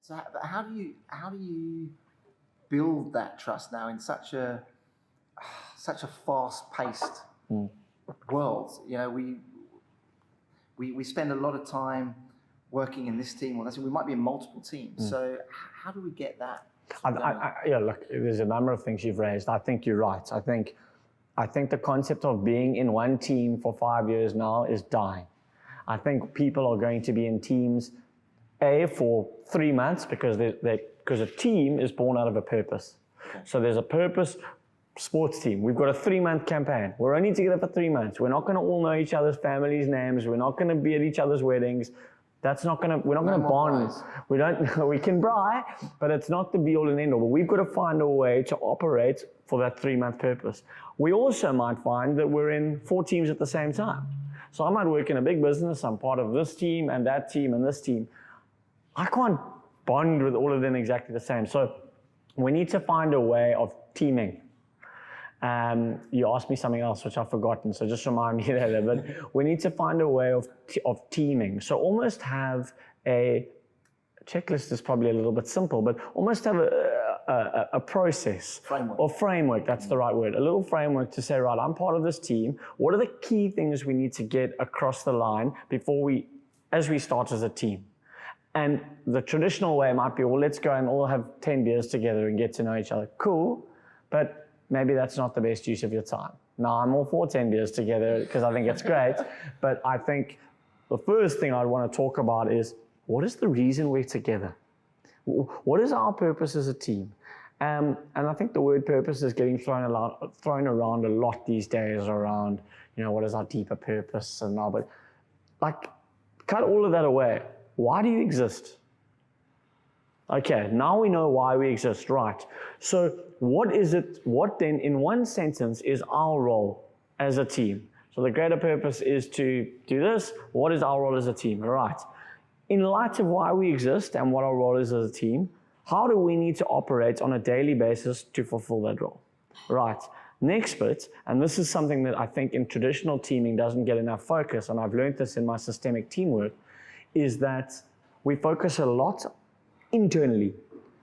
So how do you build that trust now in such a fast-paced world? You know, we spend a lot of time working in this team or that. We might be in multiple teams. So how do we get that? Yeah, look, there's a number of things you've raised. I think you're right. I think the concept of being in one team for 5 years now is dying. I think people are going to be in teams for 3 months because a team is born out of a purpose. Okay. So there's a purpose. Sports team, we've got a 3-month campaign. We're only together for 3 months. We're not going to all know each other's families' names. We're not going to be at each other's weddings. We're not going to bond. We can buy, but it's not the be all and end all. But we've got to find a way to operate for that 3-month purpose. We also might find that we're in 4 teams at the same time. So I might work in a big business. I'm part of this team and that team and this team. I can't bond with all of them exactly the same. So we need to find a way of teaming. You asked me something else, which I've forgotten, so just remind me later. But we need to find a way of teaming. So almost have a checklist is probably a little bit simple, but almost have a process or framework. That's the right word. A little framework to say, right, I'm part of this team. What are the key things we need to get across the line as we start as a team? And the traditional way might be, well, let's go and all have 10 beers together and get to know each other. Cool, but maybe that's not the best use of your time. Now, I'm all for 10 beers together because I think it's great, but I think the first thing I'd want to talk about is, what is the reason we're together? What is our purpose as a team? And I think the word purpose is getting thrown around a lot these days around, what is our deeper purpose and all, but like, cut all of that away. Why do you exist? Okay, now we know why we exist, right? So what then in one sentence is our role as a team? So the greater purpose is to do this. What is our role as a team? Right. In light of why we exist and what our role is as a team, how do we need to operate on a daily basis to fulfill that role? Right. Next bit, and this is something that I think in traditional teaming doesn't get enough focus, and I've learned this in my systemic teamwork, is that we focus a lot internally.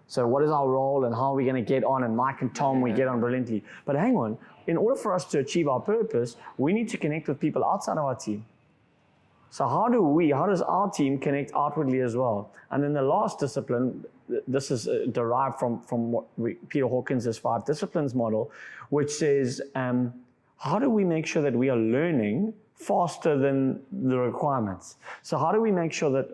So what is our role and how are we going to get on? And Mike and Tom, we get on brilliantly. But hang on, in order for us to achieve our purpose, we need to connect with people outside of our team. So how does our team connect outwardly as well? And then the last discipline, this is derived from what Peter Hawkins' 5 disciplines model, which says, how do we make sure that we are learning faster than the requirements? So how do we make sure that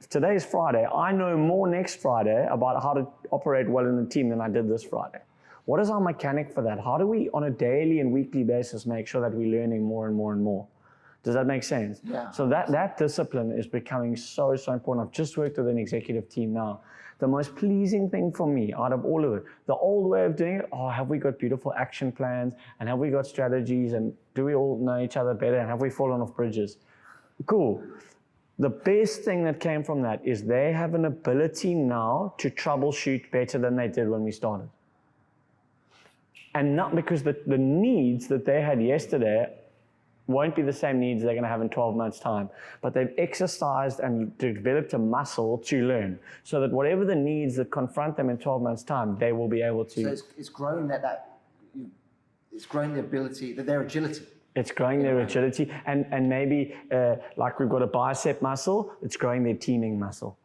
today is Friday, I know more next Friday about how to operate well in a team than I did this Friday? What is our mechanic for that? How do we, on a daily and weekly basis, make sure that we're learning more and more and more? Does that make sense? Yeah. So that discipline is becoming so important. I've just worked with an executive team now. The most pleasing thing for me out of all of it, the old way of doing it, have we got beautiful action plans and have we got strategies and do we all know each other better and have we fallen off bridges? Cool. The best thing that came from that is they have an ability now to troubleshoot better than they did when we started. And not because the needs that they had yesterday won't be the same needs they're going to have in 12 months' time. But they've exercised and developed a muscle to learn so that whatever the needs that confront them in 12 months' time, they will be able to. So it's growing it's growing the ability, their agility. It's growing their agility. And maybe like we've got a bicep muscle, it's growing their teaming muscle.